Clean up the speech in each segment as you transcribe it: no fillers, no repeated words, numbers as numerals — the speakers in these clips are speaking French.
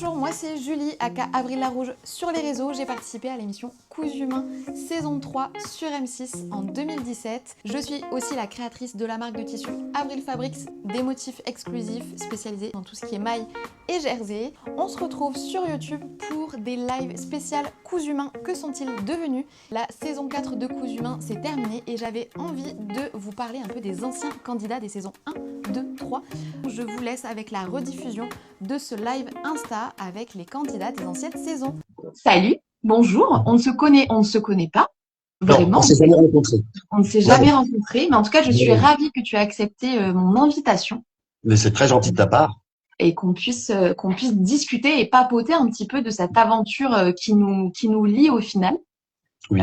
Bonjour, moi c'est Julie, aka Avril Larouge sur les réseaux. J'ai participé à l'émission Cousu Humain saison 3 sur M6 en 2017. Je suis aussi la créatrice de la marque de tissus Avril Fabrics, des motifs exclusifs spécialisés dans tout ce qui est maille et jersey. On se retrouve sur YouTube pour des lives spéciales Cousu Humain. Que sont-ils devenus? La saison 4 de Cousu Humain s'est terminée et j'avais envie de vous parler un peu des anciens candidats des saisons 1, 2, 3. Je vous laisse avec la rediffusion de ce live Insta avec les candidats des anciennes saisons. Salut, bonjour, on ne se connaît pas, vraiment. Non, on ne s'est jamais rencontrés. On ne s'est jamais rencontrés, mais en tout cas, je suis ravie que tu aies accepté mon invitation. Mais c'est très gentil de ta part. Et qu'on puisse discuter et papoter un petit peu de cette aventure qui nous lie au final. Oui.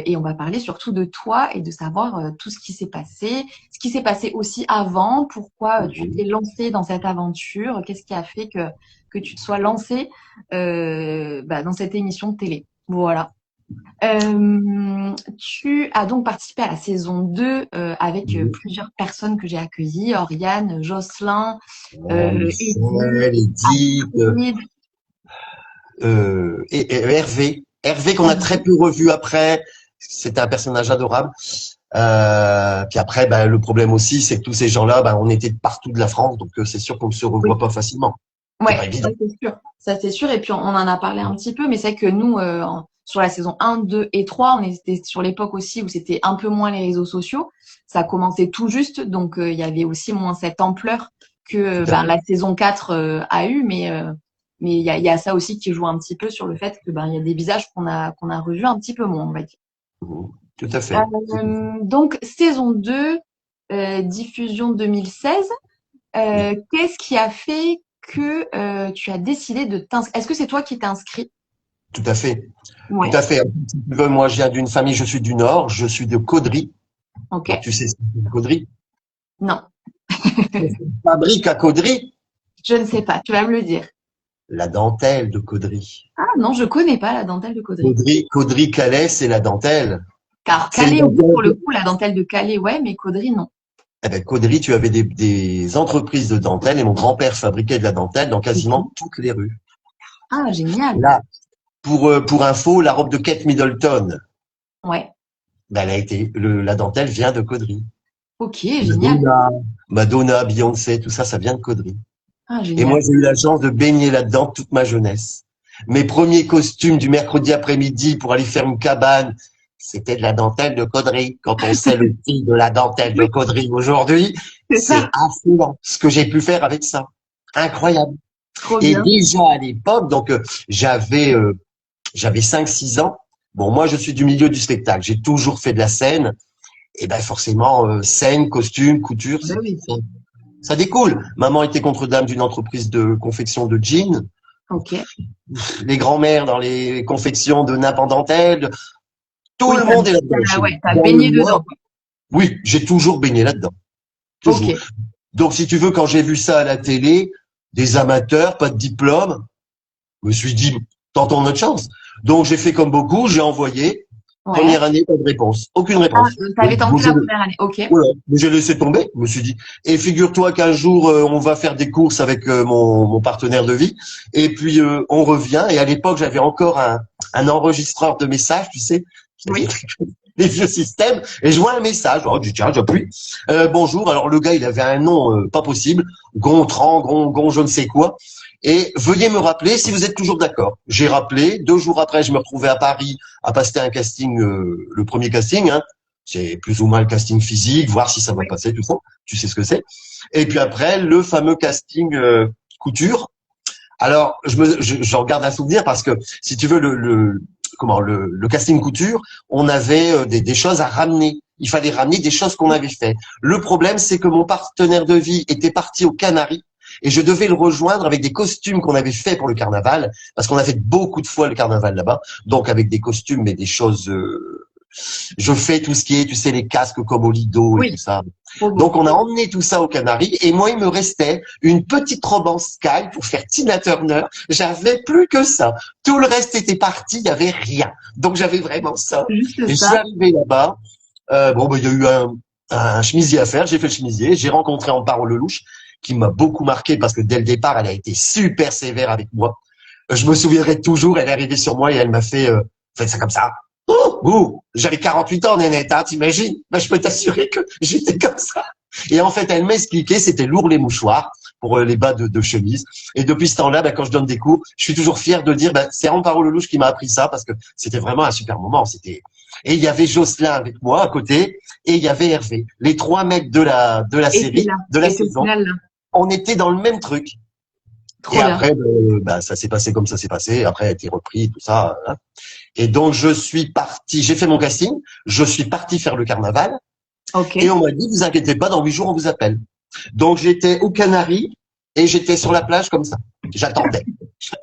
Et on va parler surtout de toi et de savoir tout ce qui s'est passé aussi avant, pourquoi tu t'es lancé dans cette aventure, qu'est-ce qui a fait que tu te sois lancé dans cette émission de télé. Voilà. Tu as donc participé à la saison 2 avec plusieurs personnes que j'ai accueillies, Oriane, Jocelyn, Edith, et Hervé. Hervé qu'on a très peu revu après. C'était un personnage adorable. Puis après, le problème aussi, c'est que tous ces gens-là, on était de partout de la France, donc c'est sûr qu'on ne se revoit pas facilement. Ouais, ça c'est sûr. Et puis on en a parlé un petit peu, mais c'est que nous, sur la saison 1, 2 et 3, on était sur l'époque aussi où c'était un peu moins les réseaux sociaux. Ça commençait tout juste, donc il y avait aussi moins cette ampleur que la saison 4 a eu, mais il y a ça aussi qui joue un petit peu sur le fait que il y a des visages qu'on a revus un petit peu moins, on va dire. Tout à fait. Donc saison 2, diffusion 2016. Qu'est-ce qui a fait que tu as décidé de t'inscrire? Est-ce que c'est toi qui t'es inscrit? Tout à fait. Ouais. Tout à fait. Moi, je viens d'une famille, je suis du Nord, je suis de Caudry. Ok. Donc, tu sais ce que c'est Caudry? Non. Fabrique à Caudry? Je ne sais pas, tu vas me le dire. La dentelle de Caudry. Ah non, je connais pas la dentelle de Caudry. Caudry, Calais, c'est la dentelle. Car Calais, oui, pour le coup, la dentelle de Calais, ouais, mais Caudry, non. Eh ben, Caudry, tu avais des entreprises de dentelle et mon grand-père fabriquait de la dentelle dans quasiment toutes les rues. Ah, génial. Là, pour info, la robe de Kate Middleton. Ouais. La dentelle vient de Caudry. Ok, génial. Madonna, Beyoncé, tout ça, ça vient de Caudry. Ah, génial. Et moi, j'ai eu la chance de baigner là-dedans toute ma jeunesse. Mes premiers costumes du mercredi après-midi pour aller faire une cabane, c'était de la dentelle de Caudry. Quand on sait le prix de la dentelle de Caudry aujourd'hui, c'est affolant ce que j'ai pu faire avec ça. Incroyable. Trop Et bien. déjà à l'époque, donc j'avais 5-6 ans. Bon, moi, je suis du milieu du spectacle. J'ai toujours fait de la scène. Et forcément, scène, costume, couture, ça découle. Maman était contre-dame d'une entreprise de confection de jeans. Ok. Les grands-mères dans les confections de nappes en dentelle. Tout le monde est là-dedans. Ah ouais, t'as baigné dedans. Oui, j'ai toujours baigné là-dedans. Toujours. Okay. Donc, si tu veux, quand j'ai vu ça à la télé, des amateurs, pas de diplôme, je me suis dit, tentons notre chance. Donc, j'ai fait comme beaucoup, j'ai envoyé. Ouais. Première année, pas de réponse. Aucune réponse. Ah, t'avais tenté la première année, ok. Voilà. Mais j'ai laissé tomber, je me suis dit. Et figure-toi qu'un jour, on va faire des courses avec mon partenaire de vie. Et puis, on revient. Et à l'époque, j'avais encore un enregistreur de messages, tu sais. Oui. Les vieux systèmes. Et je vois un message. Oh, je dis, tiens, j'appuie. Bonjour. Alors, le gars, il avait un nom pas possible. Gontran, Gon, je ne sais quoi. Et veuillez me rappeler si vous êtes toujours d'accord. J'ai rappelé. 2 jours après, je me retrouvais à Paris à passer un casting, le premier casting. Hein. C'est plus ou moins le casting physique, voir si ça va passer, tout ça. Tu sais ce que c'est. Et puis après, le fameux casting couture. Alors, j'en garde un souvenir parce que, si tu veux, le casting couture, on avait des choses à ramener. Il fallait ramener des choses qu'on avait fait. Le problème, c'est que mon partenaire de vie était parti aux Canaries. Et je devais le rejoindre avec des costumes qu'on avait fait pour le carnaval, parce qu'on a fait beaucoup de fois le carnaval là-bas, donc avec des costumes mais des choses. Je fais tout ce qui est, tu sais, les casques comme au Lido et tout ça. Donc on a emmené tout ça aux Canaries et moi il me restait une petite robe en sky pour faire Tina Turner. J'avais plus que ça. Tout le reste était parti, il y avait rien. Donc j'avais vraiment ça. Et je suis arrivé là-bas. Il y a eu un chemisier à faire. J'ai fait le chemisier. J'ai rencontré Amparo Lelouch, qui m'a beaucoup marqué parce que dès le départ, elle a été super sévère avec moi. Je me souviendrai toujours, elle est arrivée sur moi et elle m'a fait, faites ça comme ça. J'avais 48 ans, Nénette, hein, t'imagines? Ben, je peux t'assurer que j'étais comme ça. Et en fait, elle m'a expliqué, c'était lourd les mouchoirs pour les bas de chemise. Et depuis ce temps-là, ben, quand je donne des cours, je suis toujours fier de dire, ben, c'est Amparo Lelouch qui m'a appris ça parce que c'était vraiment un super moment. Et il y avait Jocelyn avec moi à côté et il y avait Hervé. Les 3 mecs de la Et série, de la saison. final, On était dans le même truc. trop Et bien. après, bah, ça s'est passé comme ça s'est passé. Après, a été repris, tout ça. Hein. Et donc, je suis parti. J'ai fait mon casting. Je suis parti faire le carnaval. Ok. Et on m'a dit, vous inquiétez pas, dans 8 jours, on vous appelle. Donc, j'étais aux Canaries et j'étais sur la plage comme ça. J'attendais.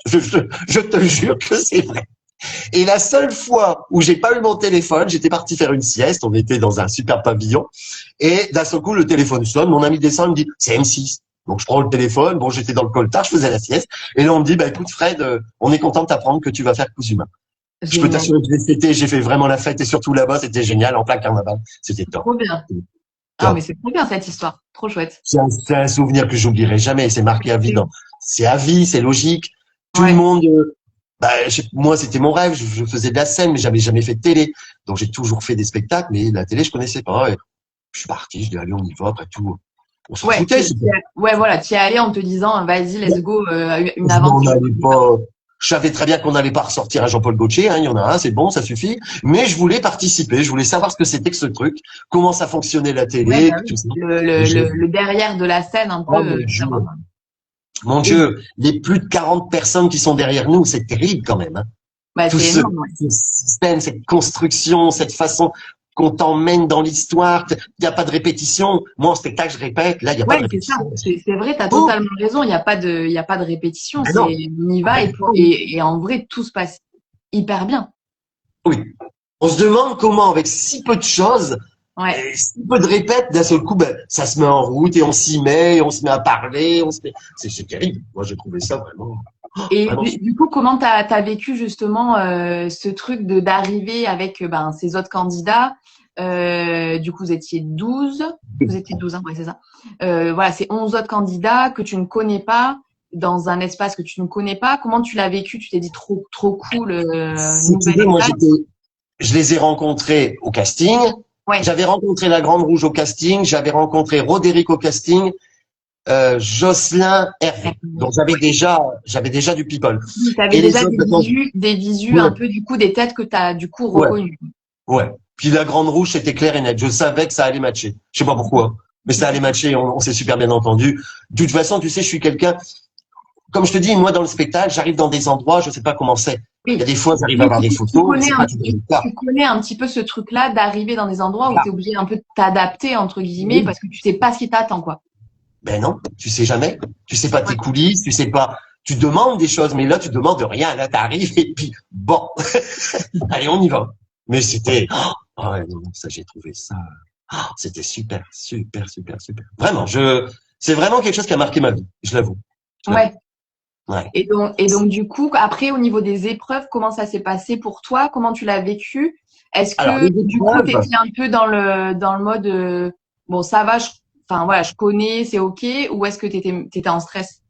Je te jure que c'est vrai. Et la seule fois où j'ai pas eu mon téléphone, j'étais parti faire une sieste. On était dans un super pavillon. Et d'un seul coup, le téléphone sonne. Mon ami descend, il me dit, c'est M6. Donc, je prends le téléphone. Bon, j'étais dans le coltard, je faisais la sieste. Et là, on me dit, bah, écoute, Fred, on est content de t'apprendre que tu vas faire Cousu Main. Je peux t'assurer que j'ai fait vraiment la fête et surtout là-bas, c'était génial, en plein carnaval. C'était top. Trop bien. Ah, mais c'est trop bien cette histoire. Trop chouette. C'est un souvenir que j'oublierai jamais. C'est marqué à vie. C'est à vie, c'est logique. Tout le monde, moi, c'était mon rêve. Je faisais de la scène, mais j'avais jamais fait de télé. Donc, j'ai toujours fait des spectacles, mais la télé, je connaissais pas. Et je suis parti, je dis, allez, on y va, après tout. On s'en foutait. Ouais, voilà, tu y es allé en te disant, vas-y, let's go, une aventure. Je savais très bien qu'on n'allait pas ressortir à Jean-Paul Gaultier, hein, il y en a un, c'est bon, ça suffit. Mais je voulais participer, je voulais savoir ce que c'était que ce truc, comment ça fonctionnait la télé. Ouais, tout ça. Le derrière de la scène, un peu. Oh, mon Dieu, les plus de 40 personnes qui sont derrière nous, c'est terrible quand même. Hein. Bah, tout ce système, cette construction, cette façon qu'on t'emmène dans l'histoire, il n'y a pas de répétition. Moi, en spectacle, je répète, là, il n'y a pas de répétition. C'est vrai, tu as totalement raison, il n'y a pas de répétition. On y va et en vrai, tout se passe hyper bien. Oui. On se demande comment, avec si peu de choses, si peu de répètes, d'un seul coup, ça se met en route et on s'y met, et on se met à parler, c'est terrible. Moi, j'ai trouvé ça vraiment. Et du coup, comment t'as vécu justement ce truc d'arriver avec ces autres candidats du coup, vous étiez 12. Vous étiez 12, hein, ouais, c'est ça. Voilà, c'est 11 autres candidats que tu ne connais pas dans un espace que tu ne connais pas. Comment tu l'as vécu? Tu t'es dit trop cool. Moi, je les ai rencontrés au casting. Ouais. J'avais rencontré la Grande Rouge au casting. J'avais rencontré Roderick au casting. Jocelyn, Hervé. Donc j'avais déjà du people. Tu avais déjà des visus un peu du coup des têtes que tu as du coup reconnues. Ouais. Puis la Grande Rouge, c'était clair et net. Je savais que ça allait matcher. Je sais pas pourquoi, mais ça allait matcher. On s'est super bien entendu. De toute façon, tu sais, je suis quelqu'un. Comme je te dis, moi dans le spectacle, j'arrive dans des endroits, je sais pas comment c'est. Oui. Il y a des fois, j'arrive à avoir des photos. Tu connais un petit peu ce truc-là d'arriver dans des endroits où tu es obligé un peu de t'adapter entre guillemets parce que tu sais pas ce qui t'attend quoi. Ben non, tu sais jamais. Tu sais pas tes coulisses, tu sais pas. Tu demandes des choses, mais là, tu demandes rien. Là, t'arrives et puis, bon. Allez, on y va. Mais c'était, ça, j'ai trouvé ça. C'était super. Vraiment, c'est vraiment quelque chose qui a marqué ma vie. Je l'avoue. Ouais. Et donc, du coup, après, au niveau des épreuves, comment ça s'est passé pour toi? Comment tu l'as vécu? Est-ce que, du coup, t'étais un peu dans le mode, bon, ça va, je connais, c'est ok, ou est-ce que t'étais en stress?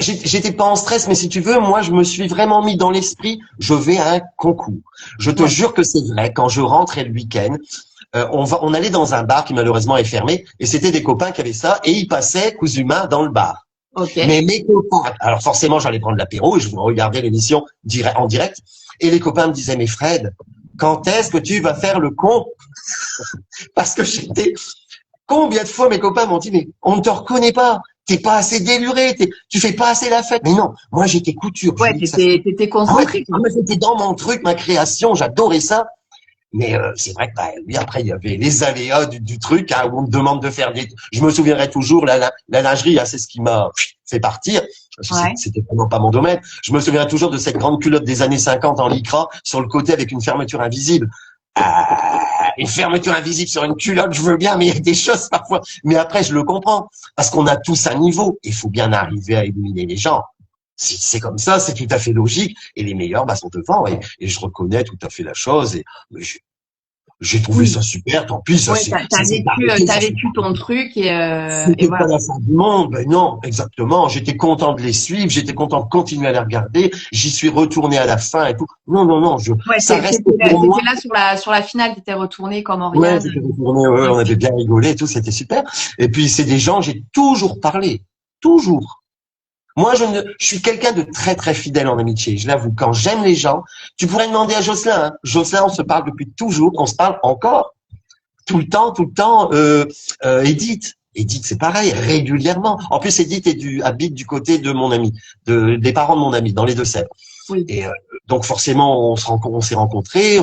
J'étais pas en stress, mais si tu veux, moi, je me suis vraiment mis dans l'esprit, je vais à un concours. Je te jure que c'est vrai, quand je rentrais le week-end, on allait dans un bar qui malheureusement est fermé, et c'était des copains qui avaient ça, et ils passaient Cousu Main dans le bar. Okay. Mais mes copains, alors forcément, j'allais prendre l'apéro et je regardais l'émission en direct, et les copains me disaient, mais Fred, quand est-ce que tu vas faire le con? Parce que combien de fois mes copains m'ont dit, mais on ne te reconnaît pas, t'es pas assez déluré, tu fais pas assez la fête. Mais non, moi j'étais couture. Ouais, t'étais concentré. Moi j'étais dans mon truc, ma création, j'adorais ça. Mais c'est vrai que oui, après il y avait les aléas du truc, hein, où on me demande de faire je me souviendrai toujours, la lingerie, hein, c'est ce qui m'a fait partir. C'était vraiment pas mon domaine. Je me souviendrai toujours de cette grande culotte des années 50 en lycra sur le côté avec une fermeture invisible. Une fermeture invisible sur une culotte, je veux bien, mais il y a des choses parfois. Mais après, je le comprends. Parce qu'on a tous un niveau. Il faut bien arriver à éliminer les gens. C'est comme ça, c'est tout à fait logique. Et les meilleurs, sont devant. Et je reconnais tout à fait la chose. J'ai trouvé ça super, tant pis, Ouais, t'as vécu ton truc et c'était voilà. pas la fin du monde, ben non, exactement. J'étais content de les suivre, j'étais content de continuer à les regarder. J'y suis retourné à la fin et tout. Non, non, non, Ouais, ça reste pour moi. t'étais là sur la finale, t'étais retourné comme Ouais, Oriane. j'étais retourné, ouais, on avait bien rigolé et tout, c'était super. Et puis c'est des gens, j'ai toujours parlé, toujours. Moi, je suis quelqu'un de très très fidèle en amitié. Je l'avoue. Quand j'aime les gens, tu pourrais demander à Jocelyn. Hein. Jocelyn, on se parle depuis toujours, on se parle encore tout le temps, tout le temps. Edith, c'est pareil, régulièrement. En plus, Edith habite du côté de mon ami, des parents de mon ami, dans les Deux-Sèvres. Oui. Et donc forcément, on s'est rencontrés.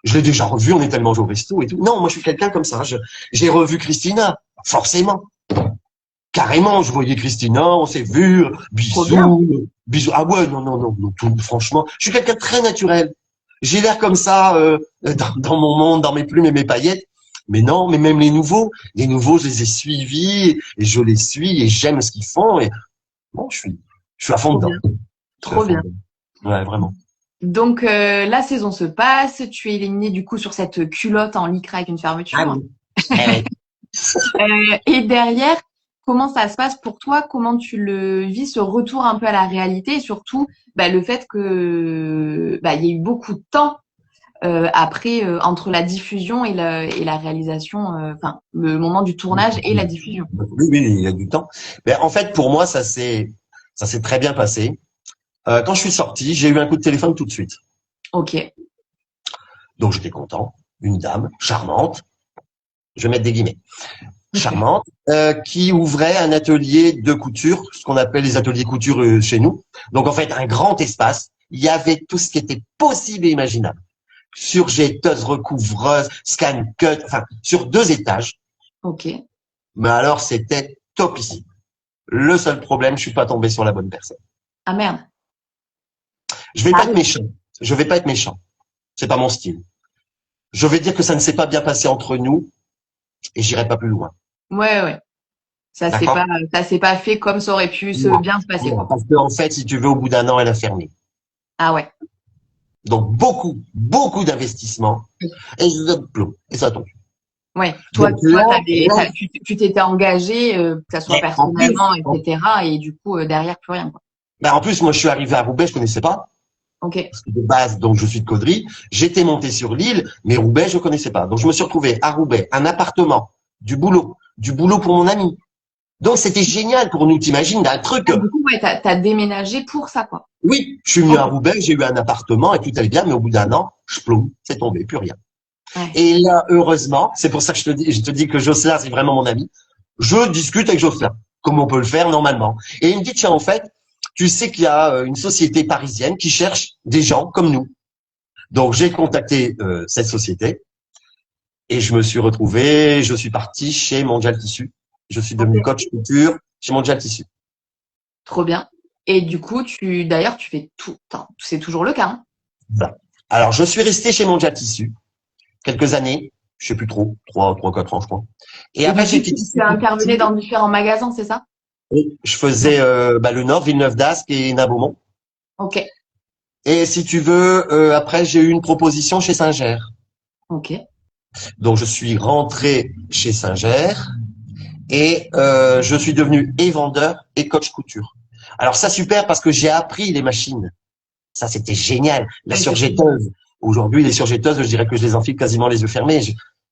Je l'ai déjà revu, on est tellement joué au resto et tout. Non, moi, je suis quelqu'un comme ça. J'ai revu Christina, forcément. Carrément, je voyais Christina, on s'est vu, bisous, bisous. Ah ouais, non, non, non, non, tout, franchement, je suis quelqu'un de très naturel. J'ai l'air comme ça dans mon monde, dans mes plumes et mes paillettes. Mais non, mais même les nouveaux, je les ai suivis et je les suis et j'aime ce qu'ils font. Et bon, je suis à fond dedans. Trop bien. Ouais, vraiment. Donc la saison se passe, tu es éliminé du coup sur cette culotte en lycra avec une fermeture. Ah oui. Et derrière, comment ça se passe pour toi? Comment tu le vis, ce retour un peu à la réalité et surtout le fait que il y a eu beaucoup de temps après entre la diffusion et la réalisation, enfin le moment du tournage et la diffusion. Oui, oui, il y a du temps. Mais en fait, pour moi, ça s'est très bien passé. Quand je suis sorti, j'ai eu un coup de téléphone tout de suite. Ok. Donc j'étais content. Une dame charmante, je vais mettre des guillemets, charmante, qui ouvrait un atelier de couture, ce qu'on appelle les ateliers couture chez nous. Donc en fait, un grand espace. Il y avait tout ce qui était possible et imaginable. Surjetteuse, recouvreuse, scan cut, enfin sur 2 étages. Ok. Mais alors c'était top ici. Le seul problème, je suis pas tombé sur la bonne personne. Ah merde. Je vais pas être méchant. Je vais pas être méchant. C'est pas mon style. Je vais dire que ça ne s'est pas bien passé entre nous et j'irai pas plus loin. Ouais. Ça s'est pas fait comme ça aurait pu bien se passer. Quoi. Parce que en fait, si tu veux, au bout d'1 an, elle a fermé. Ah ouais. Donc beaucoup d'investissements et ça tombe. Ouais. Toi, donc, là, tu t'étais engagé, que ça soit personnellement, etc. Et du coup, derrière, plus rien. Quoi. En plus, moi, je suis arrivé à Roubaix, je connaissais pas. Ok. Parce que de base, donc, je suis de Caudry. J'étais monté sur l'île, mais Roubaix, je connaissais pas. Donc, je me suis retrouvé à Roubaix, un appartement, du boulot pour mon ami. Donc, c'était génial pour nous, t'imagines, un truc. Du coup, ouais, t'as déménagé pour ça, quoi. Oui, je suis venu à Roubaix, j'ai eu un appartement et tout allait bien, mais au bout d'1 an, c'est tombé, plus rien. Ouais. Et là, heureusement, c'est pour ça que je te dis que Jocelyn, c'est vraiment mon ami. Je discute avec Jocelyn, comme on peut le faire normalement. Et il me dit, tiens, en fait, tu sais qu'il y a une société parisienne qui cherche des gens comme nous. Donc, j'ai contacté cette société et je suis parti chez Mondial Tissu. Je suis devenu coach couture chez Mondial Tissu. Trop bien. Et du coup, tu fais tout. C'est toujours le cas. Hein. Voilà. Alors, je suis resté chez Mondial Tissu quelques années, je sais plus trop, 4 ans, je crois. Et après, tu intervenais dans différents magasins, c'est ça? Oui, je faisais le Nord, Villeneuve d'Ascq et Nain-Beaumont. Ok. Et si tu veux, après, j'ai eu une proposition chez Singer. Ok. Donc, je suis rentré chez Singer et je suis devenu et vendeur et coach couture. Alors ça, super, parce que j'ai appris les machines. Ça, c'était génial. La surjetteuse. Aujourd'hui, les surjetteuses, je dirais que je les enfile quasiment les yeux fermés.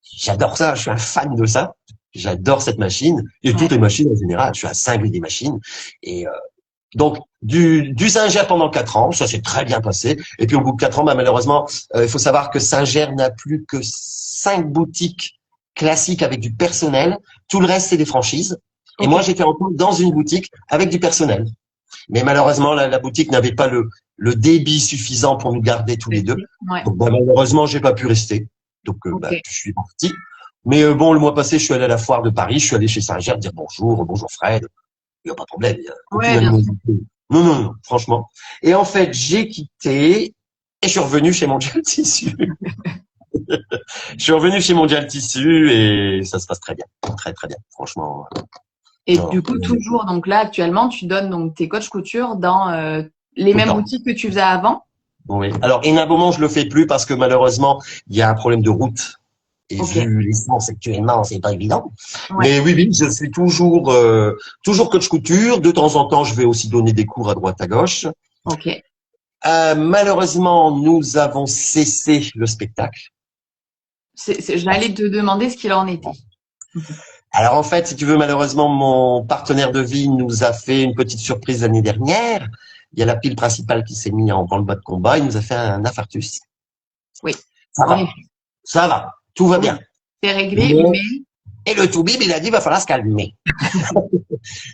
J'adore ça. Je suis un fan de ça. J'adore cette machine et toutes les machines en général. Je suis un cinglé des machines. Et donc, du Singer pendant 4 ans, ça s'est très bien passé. Et puis, au bout de 4 ans, malheureusement, il faut savoir que Singer n'a plus que 5 boutiques classiques avec du personnel. Tout le reste, c'est des franchises. Et moi, j'étais en compte dans une boutique avec du personnel. Mais malheureusement, la boutique n'avait pas le débit suffisant pour nous garder tous les deux. Ouais. Donc, malheureusement, j'ai pas pu rester. Donc, je suis parti. Mais le mois passé, je suis allé à la foire de Paris. Je suis allé chez Singer dire bonjour Fred. Il n'y a pas de problème. Non, franchement. Et en fait, j'ai quitté et je suis revenu chez Mondial Tissu. Je suis revenu chez Mondial Tissu et ça se passe très bien. Très, très bien. Franchement. Et du coup, toujours, donc là, actuellement, tu donnes donc tes coachs couture dans les mêmes boutiques que tu faisais avant? Oui. Alors, Nain-Beaumont, je le fais plus parce que malheureusement, il y a un problème de route. Et Ok. vu l'essence actuellement, c'est pas évident. Ouais. Mais oui, oui, je suis toujours coach couture. De temps en temps, je vais aussi donner des cours à droite à gauche. Ok. Malheureusement, nous avons cessé le spectacle. J'allais te demander ce qu'il en était. Alors en fait, si tu veux, malheureusement, mon partenaire de vie nous a fait une petite surprise l'année dernière. Il y a la pile principale qui s'est mise en branle-bas de combat. Il nous a fait un infarctus. Oui. Ça En va, effet. ça va, tout va Oui. bien. C'est réglé, Mais- mais Et le Toubib, il a dit, va falloir se calmer.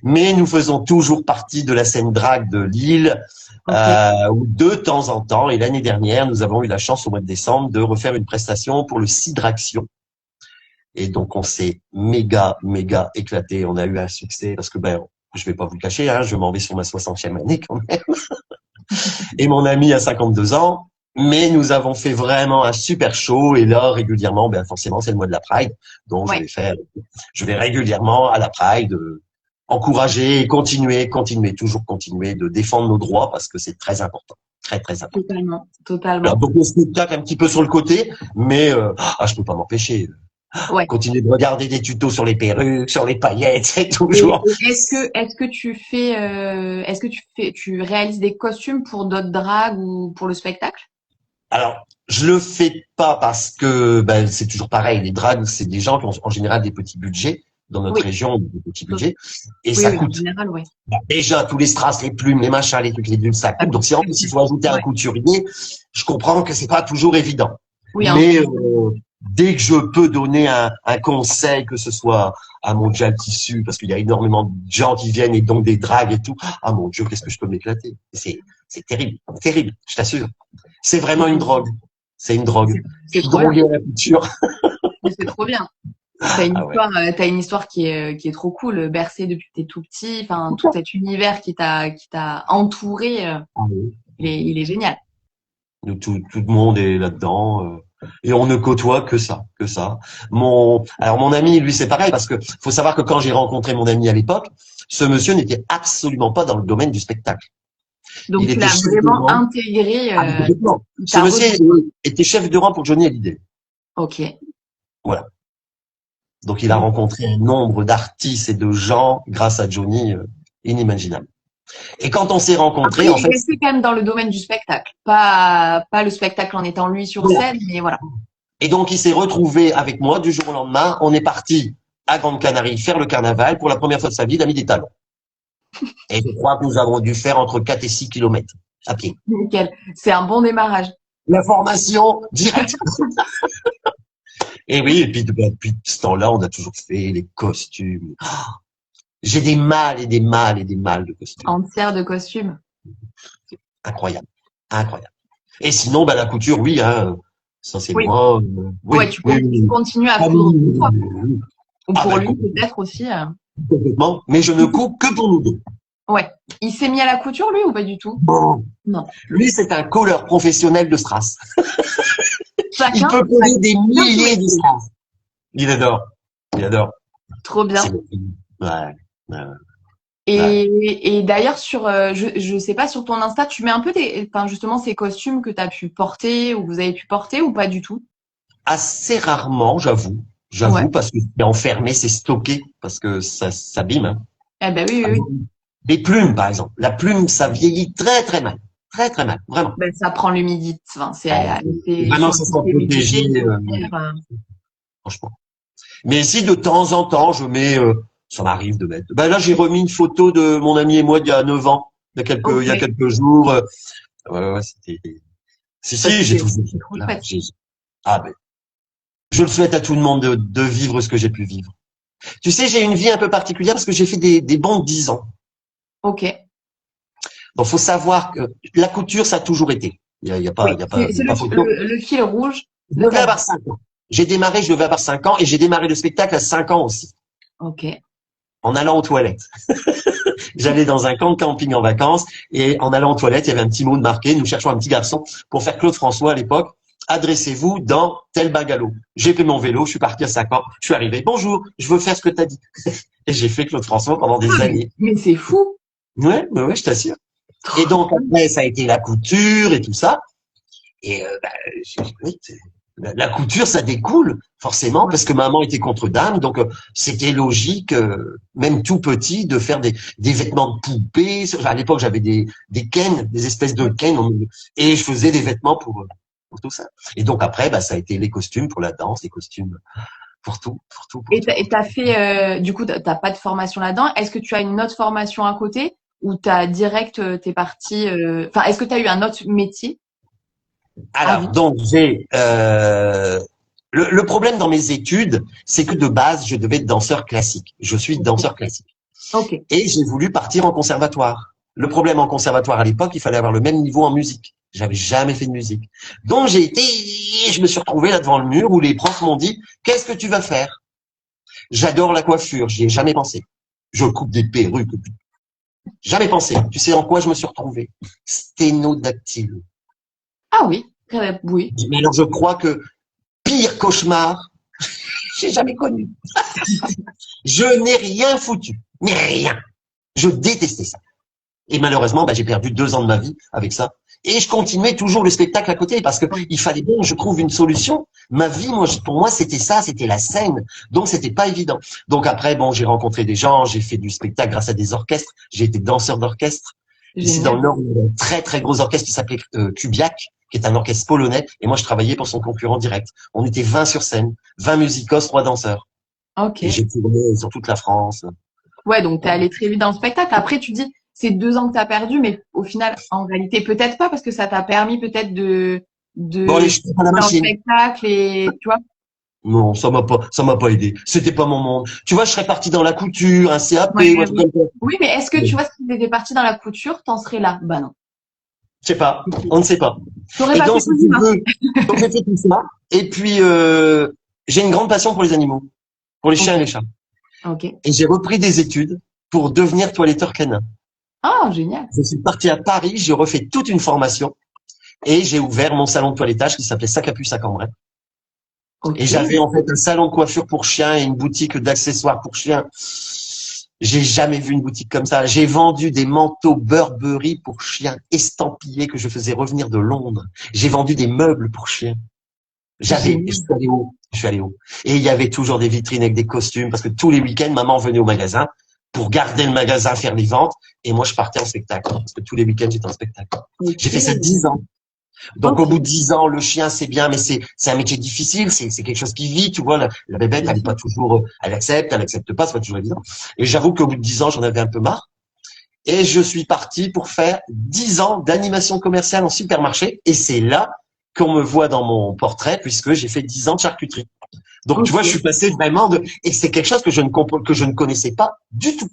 Mais nous faisons toujours partie de la scène drague de Lille, ok. où de temps en temps, et l'année dernière, nous avons eu la chance au mois de décembre de refaire une prestation pour le Sidraction. Et donc, on s'est méga éclaté. On a eu un succès parce que, je vais pas vous le cacher, hein, je m'en vais sur ma 60e année quand même. Et mon ami a 52 ans. Mais nous avons fait vraiment un super show. Et là, régulièrement, forcément, c'est le mois de la Pride. Donc, Ouais. je vais régulièrement à la Pride, encourager, toujours continuer de défendre nos droits parce que c'est très important. Très, très important. Totalement. Totalement. Alors, donc, le spectacle un petit peu sur le côté, mais, je peux pas m'empêcher. Ouais. Continuer de regarder des tutos sur les perruques, sur les paillettes, c'est toujours. Et est-ce que tu réalises des costumes pour d'autres dragues ou pour le spectacle? Alors, je le fais pas parce que c'est toujours pareil. Les dragues, c'est des gens qui ont en général des petits budgets. Dans notre Oui. région, des petits budgets. Et Oui, ça oui, en coûte. général, oui. Déjà, tous les strass, les plumes, les machins, les trucs, les bulles, ça coûte. Donc, si en plus, il faut ajouter un Ouais. couturier, je comprends que c'est pas toujours évident. Oui, Mais dès que je peux donner un conseil, que ce soit à mon gel tissu, parce qu'il y a énormément de gens qui viennent et donc des dragues et tout, ah mon Dieu, qu'est-ce que je peux m'éclater. C'est terrible, terrible, je t'assure. C'est vraiment une drogue. C'est une drogue. c'est trop Drogué à la couture. C'est trop bien. T'as une Ah ouais. histoire, t'as une histoire qui est trop cool, bercée depuis que t'es tout petit. Enfin, tout cet univers qui t'a entouré, Ah oui. il est génial. Tout le monde est là-dedans. Et on ne côtoie que ça, que ça. Alors mon ami, lui, c'est pareil, parce que faut savoir que quand j'ai rencontré mon ami à l'époque, ce monsieur n'était absolument pas dans le domaine du spectacle. Donc Il tu était l'as chef de vraiment rang. intégré. Complètement. Ce t'as monsieur rejoint. était chef de rang pour Johnny Hallyday. Ok. Voilà. Donc il a rencontré un nombre d'artistes et de gens grâce à Johnny inimaginable. Et quand on s'est rencontrés, Après, en il fait, est resté quand même dans le domaine du spectacle, pas le spectacle en étant lui sur Voilà. scène, mais voilà. et donc il s'est retrouvé avec moi du jour au lendemain. On est parti à Grande Canarie faire le carnaval pour la première fois de sa vie. Il a mis des talons. Et je crois que nous avons dû faire entre 4 et 6 kilomètres à pied. Nickel. C'est un bon démarrage. La formation directe. Et oui, et puis depuis ce temps-là, on a toujours fait les costumes. J'ai des mâles et des mâles et des mâles de costumes. Entière de costume. Incroyable. Incroyable. Et sinon, la couture, oui, hein, ça c'est Oui. moi. Oui, Ouais, tu oui. continues à Ah, coudre oui, pour toi. oui, Ou Ah, pour bah, lui, complètement. peut-être aussi. complètement. Mais je ne couds que pour nous deux. Ouais. Il s'est mis à la couture, lui, ou pas du tout? Bon. Non. Lui, c'est un colleur professionnel de strass. Il Chacun. peut coller des milliers de strass. Il adore. Il adore. Trop bien. C'est ouais. Ouais. Et d'ailleurs, je sais pas, sur ton Insta, tu mets un peu justement ces costumes que tu as pu porter ou que vous avez pu porter ou pas du tout? Assez rarement, j'avoue. Ouais. Parce que c'est enfermé, c'est stocké, parce que ça s'abîme. Hein. Eh ben oui, oui, oui. Les plumes, par exemple. La plume, ça vieillit très, très mal. Très, très mal. Vraiment. Ben, ça prend l'humidité. Enfin, Vraiment, ça sera protégé, franchement. Mais si de temps en temps, je mets, ça m'arrive de mettre. Là, j'ai remis une photo de mon ami et moi d'il y a 9 ans, il y a quelques jours. Ouais, c'était. Si, j'ai tout fait. Voilà, je le souhaite à tout le monde de vivre ce que j'ai pu vivre. Tu sais, j'ai une vie un peu particulière parce que j'ai fait des bons 10 ans. Ok. Donc, faut savoir que la couture, ça a toujours été. Il y a pas, c'est le fil rouge. Je devais avoir 5 ans. Je devais avoir 5 ans et j'ai démarré le spectacle à 5 ans aussi. Ok. En allant aux toilettes. J'allais dans un camp de camping en vacances et en allant aux toilettes, il y avait un petit mot de marqué. Nous cherchons un petit garçon pour faire Claude François à l'époque. Adressez-vous dans tel bungalow. J'ai pris mon vélo, je suis parti à 5 ans. Je suis arrivé. Bonjour, je veux faire ce que tu as dit. Et j'ai fait Claude François pendant des années. Mais c'est fou. Ouais, je t'assure. Et donc après, ça a été la couture et tout ça. Et La couture, ça découle forcément parce que maman était contre dame, donc c'était logique, même tout petit, de faire des vêtements de poupée. À l'époque, j'avais des Ken, des espèces de Ken, et je faisais des vêtements pour tout ça. Et donc après, bah, ça a été les costumes pour la danse, les costumes pour tout, pour tout. Pour Et tout. t'as fait, du coup, t'as pas de formation là-dedans. Est-ce que tu as une autre formation à côté ou t'as direct, t'es parti, enfin, est-ce que t'as eu un autre métier à Alors, vie? donc j'ai le problème dans mes études, c'est que de base, je devais être danseur classique. Je suis danseur classique. Ok. Et j'ai voulu partir en conservatoire. Le problème en conservatoire à l'époque, il fallait avoir le même niveau en musique. J'avais jamais fait de musique. Donc je me suis retrouvé là devant le mur où les profs m'ont dit, qu'est-ce que tu vas faire? J'adore la coiffure, j'y ai jamais pensé. Je coupe des perruques, jamais pensé. Tu sais en quoi je me suis retrouvé? Sténodactyle. Ah oui, oui. Mais alors je crois que pire cauchemar, j'ai jamais connu. Je n'ai rien foutu, mais rien. Je détestais ça. Et malheureusement, bah, j'ai perdu 2 ans de ma vie avec ça. Et je continuais toujours le spectacle à côté parce que il fallait bien que je trouve une solution. Ma vie, pour moi, c'était ça, c'était la scène. Donc, c'était pas évident. Donc après, bon, j'ai rencontré des gens, j'ai fait du spectacle grâce à des orchestres. J'ai été danseur d'orchestre. Ici, dans le Génial. Nord, il y a un très, très gros orchestre qui s'appelait Kubiak, qui est un orchestre polonais. Et moi, je travaillais pour son concurrent direct. On était 20 sur scène, 20 musicos, 3 danseurs. Ok. Et j'ai tourné sur toute la France. Ouais, donc t'es allé très vite dans le spectacle. Après, tu dis, c'est 2 ans que t'as perdu, mais au final, en réalité, peut-être pas, parce que ça t'a permis peut-être Bon, allez, de je prends la dans le machine. spectacle et, tu vois. Non, ça m'a pas aidé. C'était pas mon monde. Tu vois, je serais parti dans la couture, un CAP Ouais, ou un truc oui. comme ça. Oui, mais est-ce que tu vois, si t'étais parti dans la couture, t'en serais là? Bah non. Je sais pas. On ne sait pas. T'aurais Et pas donc, fait si tu Cosima. veux, donc j'ai fait tout ça. Et puis, j'ai une grande passion pour les animaux, pour les chiens et les chats. Ok. Et j'ai repris des études pour devenir toiletteur canin. Ah, génial. Je suis parti à Paris, j'ai refait toute une formation et j'ai ouvert mon salon de toilettage qui s'appelait Sac à puce à Cambrai. Et Ok. j'avais en fait un salon de coiffure pour chiens et une boutique d'accessoires pour chiens. J'ai jamais vu une boutique comme ça. J'ai vendu des manteaux Burberry pour chiens estampillés que je faisais revenir de Londres. J'ai vendu des meubles pour chiens. Je Génial. suis allé haut. Je suis allé haut. Et il y avait toujours des vitrines avec des costumes parce que tous les week-ends, maman venait au magasin pour garder le magasin, faire les ventes. Et moi, je partais en spectacle parce que tous les week-ends, j'étais en spectacle. Ok. J'ai fait ça 10 ans. Donc, au Ok. bout de 10 ans, le chien, c'est bien, mais c'est un métier difficile, c'est quelque chose qui vit, tu vois. La bébête, Bien elle est sûr. pas toujours, elle accepte pas, c'est pas toujours évident. Et j'avoue qu'au bout de 10 ans, j'en avais un peu marre. Et je suis parti pour faire 10 ans d'animation commerciale en supermarché. Et c'est là qu'on me voit dans mon portrait, puisque j'ai fait 10 ans de charcuterie. Donc, tu vois, je Ok. suis passé vraiment et c'est quelque chose que je ne connaissais pas du tout.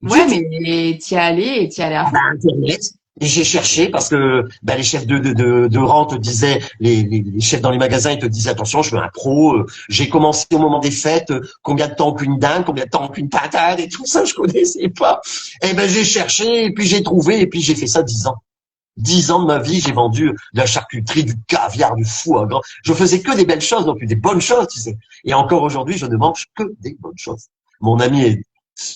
Du Ouais, tout. mais t'y es allé et t'y es allé à Ah ben, fond. Internet. Et j'ai cherché parce que ben, les chefs de rang te disaient, les chefs dans les magasins, ils te disaient attention, je veux un pro. J'ai commencé au moment des fêtes, combien de temps qu'une dinde, combien de temps qu'une patate et tout ça, je connaissais pas. Et ben j'ai cherché et puis j'ai trouvé et puis j'ai fait ça 10 ans. 10 ans de ma vie, j'ai vendu de la charcuterie, du caviar, du foie gras. Je faisais que des belles choses, donc des bonnes choses, tu sais. Et encore aujourd'hui, je ne mange que des bonnes choses. Mon ami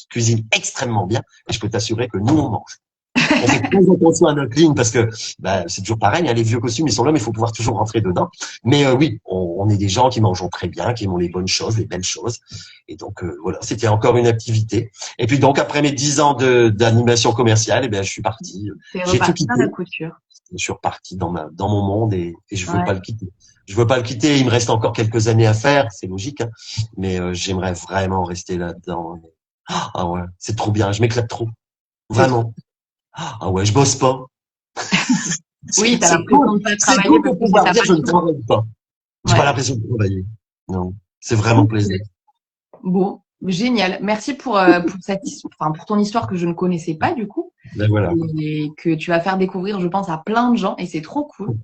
cuisine extrêmement bien et je peux t'assurer que nous, on mange. On fait très attention à notre ligne parce que bah, c'est toujours pareil, hein, les vieux costumes, ils sont là, mais il faut pouvoir toujours rentrer dedans. Mais oui, on est des gens qui mangent très bien, qui aiment les bonnes choses, les belles choses. Et donc voilà, c'était encore une activité. Et puis donc après mes 10 ans d'animation commerciale, eh bien je suis parti. T'es J'ai tout reparti dans quitté. la couture. Je suis reparti dans mon monde et je veux Ouais. pas le quitter. Je veux pas le quitter. Il me reste encore quelques années à faire, c'est logique, hein, mais j'aimerais vraiment rester là-dedans. Ah ouais, c'est trop bien. Je m'éclate trop, C'est trop. vraiment. Ah ouais, je bosse pas. Oui, t'as C'est cool. l'impression de pas C'est travailler cool parce de que c'est pouvoir ta dire je ne passion. travaille pas. J'ai pas Ouais. l'impression de travailler. Non, c'est vraiment Ok. plaisir. Bon, génial. Merci pour enfin, pour ton histoire que je ne connaissais pas du coup Ben voilà. et que tu vas faire découvrir, je pense, à plein de gens et c'est trop cool.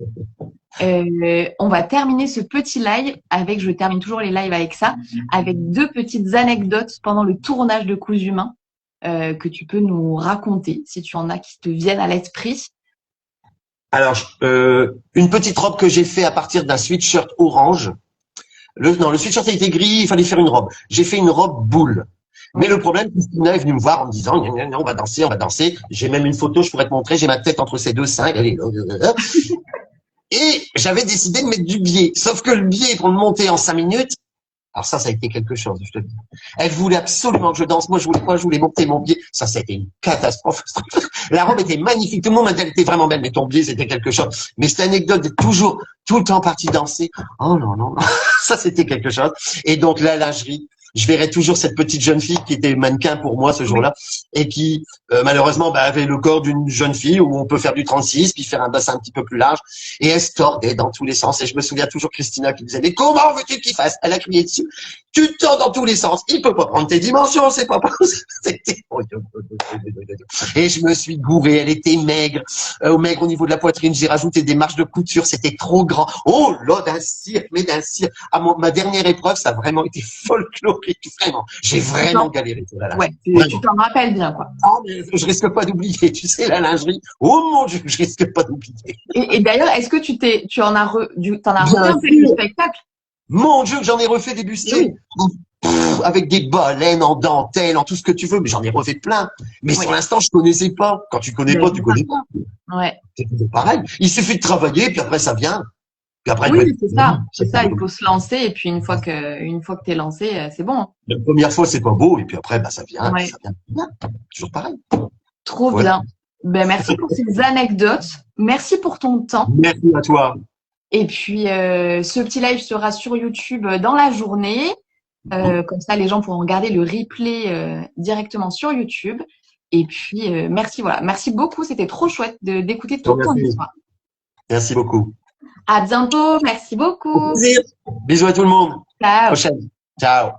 On va terminer ce petit live avec, je termine toujours les lives avec ça, avec 2 petites anecdotes pendant le tournage de Coups Humains que tu peux nous raconter si tu en as qui te viennent à l'esprit. Alors, une petite robe que j'ai fait à partir d'un sweatshirt orange. Non, le sweatshirt était gris, il fallait faire une robe. J'ai fait une robe boule. Mais Oui. le problème, Christina est venue me voir en me disant, gna, gna, gna, on va danser, on va danser. J'ai même une photo, je pourrais te montrer, j'ai ma tête entre ces deux seins. Et j'avais décidé de mettre du biais. Sauf que le biais, pour le monter en 5 minutes, alors ça a été quelque chose, je te dis. Elle voulait absolument que je danse. Moi, je voulais quoi? Je voulais monter mon biais. Ça a été une catastrophe. La robe était magnifique. Tout le monde m'a dit qu'elle était vraiment belle, mais ton biais, c'était quelque chose. Mais cette anecdote d'être toujours, tout le temps parti danser. Oh non, non, non. Ça, c'était quelque chose. Et donc, la lingerie. Je verrai toujours cette petite jeune fille qui était mannequin pour moi ce jour-là et qui malheureusement avait le corps d'une jeune fille où on peut faire du 36 puis faire un bassin un petit peu plus large et elle se tordait dans tous les sens et je me souviens toujours Christina qui disait mais comment veux-tu qu'il fasse? Elle a crié dessus. Tu te tords dans tous les sens. Il peut pas prendre tes dimensions, c'est pas possible. Et je me suis gouré. Elle était maigre, maigre au niveau de la poitrine. J'ai rajouté des marges de couture. C'était trop grand. Oh là, d'un cirque, mais d'un cirque. À ma dernière épreuve, ça a vraiment été folklorique. Vraiment, j'ai vraiment galéré sur la lingerie. Ouais, tu t'en rappelles bien, quoi. Ah, mais je risque pas d'oublier. Tu sais, la lingerie. Oh mon Dieu, je risque pas d'oublier. Et d'ailleurs, est-ce que tu en as t'en as Bien refait un peu du spectacle? Mon Dieu, que j'en ai refait des bustés. Pff, avec des baleines en dentelle, en tout ce que tu veux, mais j'en ai refait plein. Mais sur l'instant, je connaissais pas. Quand tu connais pas, tu connais pas. Ouais. C'est pareil. Il suffit de travailler, puis après ça vient. Puis après, Oui, c'est ça. C'est ça, il faut se lancer, et puis une fois que t'es lancé, c'est bon. La première fois, c'est pas beau, et puis après, bah, ça vient, Ouais. ça vient. Toujours pareil. Trop bien. Ben, merci pour ces anecdotes. Merci pour ton temps. Merci à toi. Et puis, ce petit live sera sur YouTube dans la journée. Comme ça, les gens pourront regarder le replay directement sur YouTube. Et puis, merci, voilà. Merci beaucoup. C'était trop chouette d'écouter toute ton histoire. Merci beaucoup. À bientôt. Merci beaucoup. Au plaisir. Bisous à tout le monde. Ciao. Prochaine. Ciao.